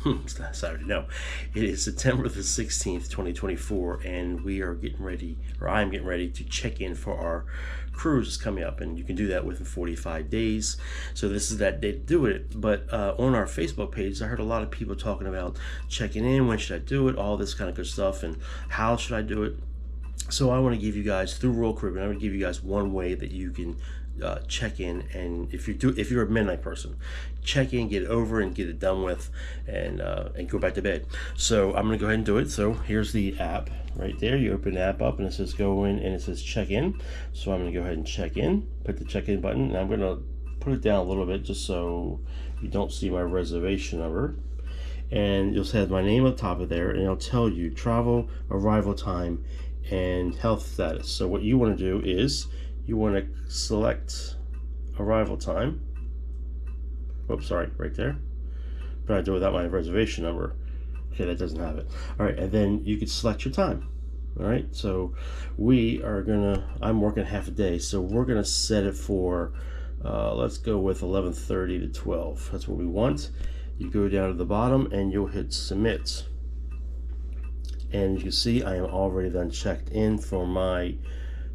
It's not Saturday, no. It is September the 16th, 2024, and we are getting ready, or I'm getting ready to check in for our cruise coming up, and you can do that within 45 days. So this is that day to do it. But on our Facebook page, I heard a lot of people talking about checking in, when should I do it, all this kind of good stuff, and how should I do it. So I want to give you guys, through Royal Caribbean, I'm going to give you guys one way that you can check in, and if you're a midnight person, check in, get it over and get it done with, and go back to bed. So I'm gonna go ahead and do it. So here's the app right there. You open the app up and it says go in and it says check in. So I'm gonna go ahead and check in, put the check in button, and I'm gonna put it down a little bit just so you don't see my reservation number. And you'll have my name on top of there, and it'll tell you travel, arrival time, and health status. So what you want to do is you want to select arrival time. Oops, sorry, right there. But I do it without my reservation number. Okay, that doesn't have it. All right, and then you can select your time. All right, so we are gonna, I'm working half a day, so we're gonna set it for, let's go with 11:30 to 12. That's what we want. You go down to the bottom and you'll hit submit. And you can see I am already then checked in for my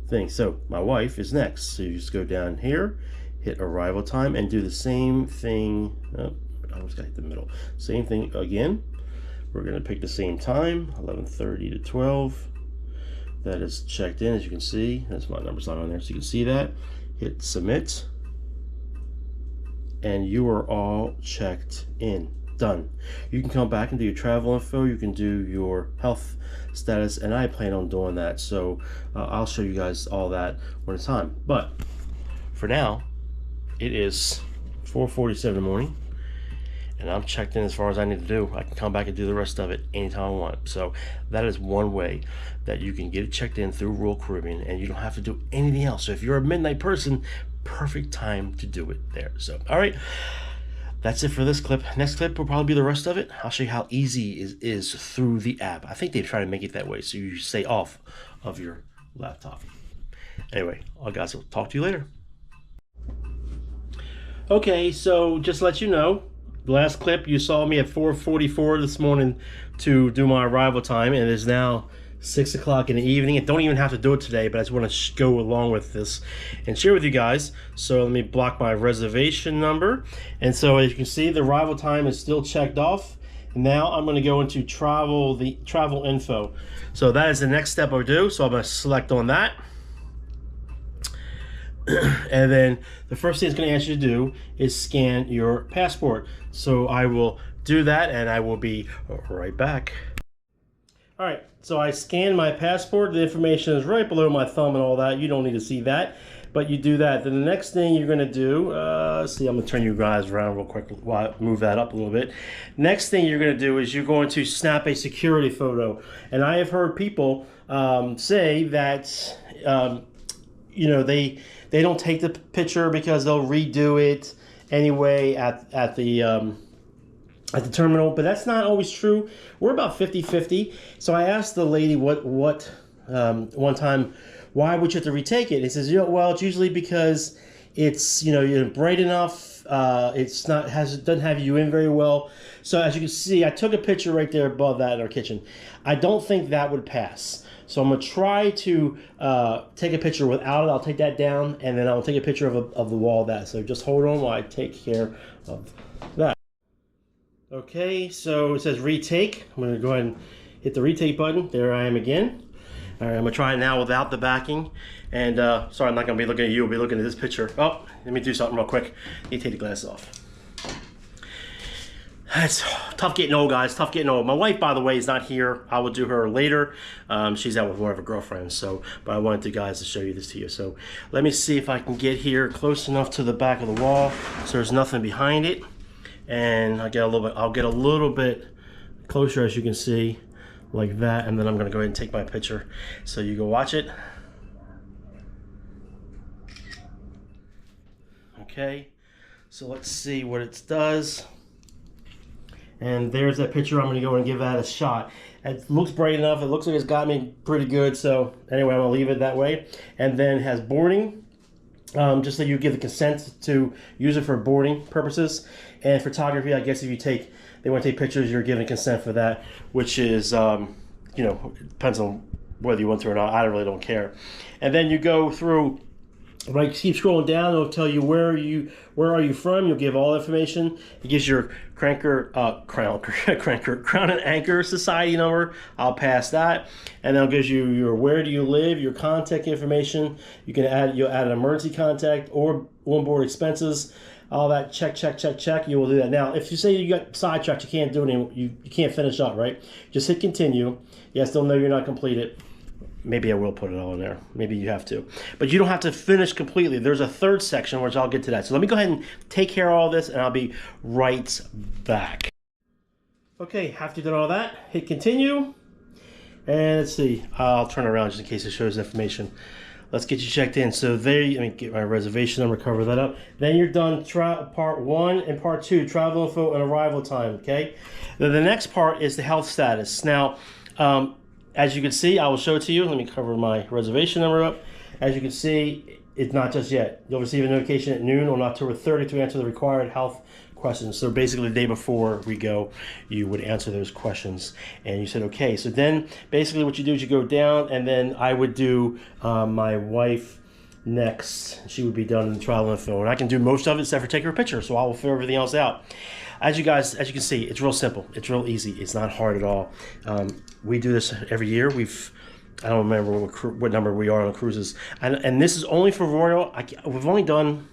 thing. So my wife is next. So you just go down here, hit arrival time, and do the same thing. Oh, I almost got to hit the middle. Same thing again. We're going to pick the same time, 11:30 to 12. That is checked in, as you can see. That's my number's not on there, so you can see that. Hit submit. And you are all checked in. Done. You can come back and do your travel info. You can do your health status, and I plan on doing that. So I'll show you guys all that when it's time. But for now, it is 4:47 in the morning, and I'm checked in as far as I need to do. I can come back and do the rest of it anytime I want. So that is one way that you can get it checked in through Royal Caribbean, and you don't have to do anything else. So if you're a midnight person, perfect time to do it there. So all right, that's it for this clip. Next clip will probably be the rest of it. I'll show you how easy it is through the app. I think they try to make it that way so you stay off of your laptop. Anyway, all guys, will talk to you later. Okay, so just to let you know, the last clip you saw me at 4:44 this morning to do my arrival time, and it is now 6 o'clock in the evening. I don't even have to do it today, but I just want to go along with this and share with you guys. So let me block my reservation number. And so as you can see, the arrival time is still checked off. And now I'm going to go into the travel info. So that is the next step I do. So I'm going to select on that. And then the first thing it's going to ask you to do is scan your passport. So I will do that, and I will be right back. All right, so I scanned my passport. The information is right below my thumb and all that. You don't need to see that, but you do that. Then the next thing you're gonna do, see, I'm gonna turn you guys around real quick while I move that up a little bit. Next thing you're gonna do is you're going to snap a security photo. And I have heard people say that, you know, they don't take the picture because they'll redo it anyway at the terminal, but that's not always true. We're about 50-50. So I asked the lady one time, why would you have to retake it? He says, you know, well, it's usually because it's, you know, bright enough. It's not, doesn't have you in very well. So as you can see, I took a picture right there above that in our kitchen. I don't think that would pass. So I'm gonna try to take a picture without it. I'll take that down, and then I'll take a picture of the wall of that. So just hold on while I take care of that. Okay, so it says retake. I'm going to go ahead and hit the retake button. There I am again. All right, I'm going to try it now without the backing. And sorry, I'm not going to be looking at you. I'll be looking at this picture. Oh, let me do something real quick. Need to take the glasses off. It's tough getting old, guys. Tough getting old. My wife, by the way, is not here. I will do her later. She's out with one of her girlfriends. So, but I wanted you guys to show you this to you. So let me see if I can get here close enough to the back of the wall so there's nothing behind it. And I'll get a little bit closer, as you can see, like that, and then I'm gonna go ahead and take my picture so you go watch it. Okay, so let's see what it does. And there's that picture. I'm gonna go and give that a shot. It looks bright enough. It looks like it's got me pretty good. So anyway, I'm gonna leave it that way. And then it has boarding. just so you give the consent to use it for boarding purposes. And photography, I guess if you take, they want to take pictures, you're giving consent for that, which is, you know, it depends on whether you want to or not. I really don't care. And then you go through, right, keep scrolling down, it'll tell you where are you from. You'll give all the information. It gives your Crown and Anchor Society number. I'll pass that. And then it gives you your where do you live, your contact information. You'll add an emergency contact or onboard expenses. All that, check. You will do that. Now, if you say you got sidetracked, you can't do it anymore. You can't finish up, right? Just hit continue. Yes, they'll know you're not completed. Maybe I will put it all in there. Maybe you have to. But you don't have to finish completely. There's a third section, which I'll get to that. So let me go ahead and take care of all this, and I'll be right back. Okay, after you done all that, hit continue. And let's see. I'll turn around just in case it shows information. Let's get you checked in. So there, let me get my reservation number, cover that up. Then you're done part 1 and part 2, travel info and arrival time, okay? Then the next part is the health status. Now, as you can see, I will show it to you. Let me cover my reservation number up. As you can see, it's not just yet. You'll receive a notification at noon on October 30th to answer the required health questions. So basically the day before we go, you would answer those questions. And you said, okay. So then basically what you do is you go down, and then I would do my wife next. She would be done in the travel info. And I can do most of it except for taking her picture. So I will fill everything else out. As you can see, it's real simple. It's real easy. It's not hard at all. We do this every year. I don't remember what number we are on the cruises. And this is only for Royal. We've only done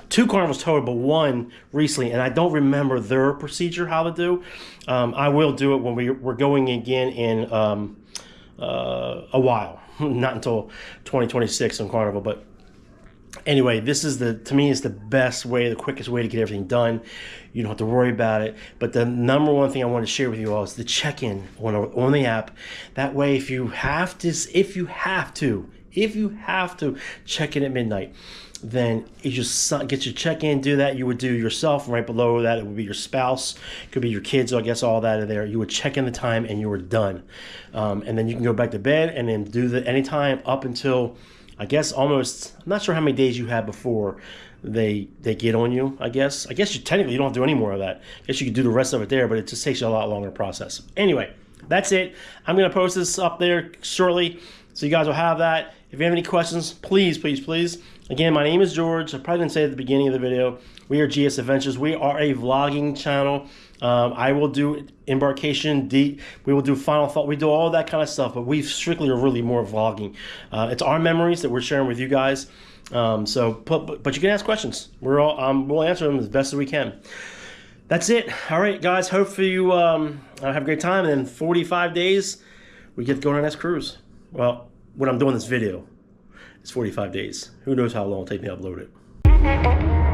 2 Carnivals total, but 1 recently, and I don't remember their procedure, how to do. I will do it when we're going again in a while. Not until 2026 on Carnival, but anyway, this is to me, is the best way, the quickest way to get everything done. You don't have to worry about it. But the number one thing I want to share with you all is the check-in on the app. That way, if you have to check in at midnight, then you just get your check-in, do that. You would do yourself, and right below that it would be your spouse, could be your kids, so I guess all that are there. You would check in the time and you were done. And then you can go back to bed and then do any time up until, I guess, almost, I'm not sure how many days you had before they get on you, I guess. I guess you technically don't have to do any more of that. I guess you could do the rest of it there, but it just takes you a lot longer process. Anyway, that's it. I'm going to post this up there shortly, so you guys will have that. If you have any questions, please. Again, my name is George. I probably didn't say it at the beginning of the video. We are GS Adventures. We are a vlogging channel. I will do embarkation, we will do final thought. We do all that kind of stuff, but we strictly are really more vlogging. It's our memories that we're sharing with you guys. But you can ask questions. We'll answer them as best as we can. That's it. All right, guys. Hopefully you have a great time. And in 45 days, we get to go on our next cruise. Well, when I'm doing this video, it's 45 days. Who knows how long it'll take me to upload it.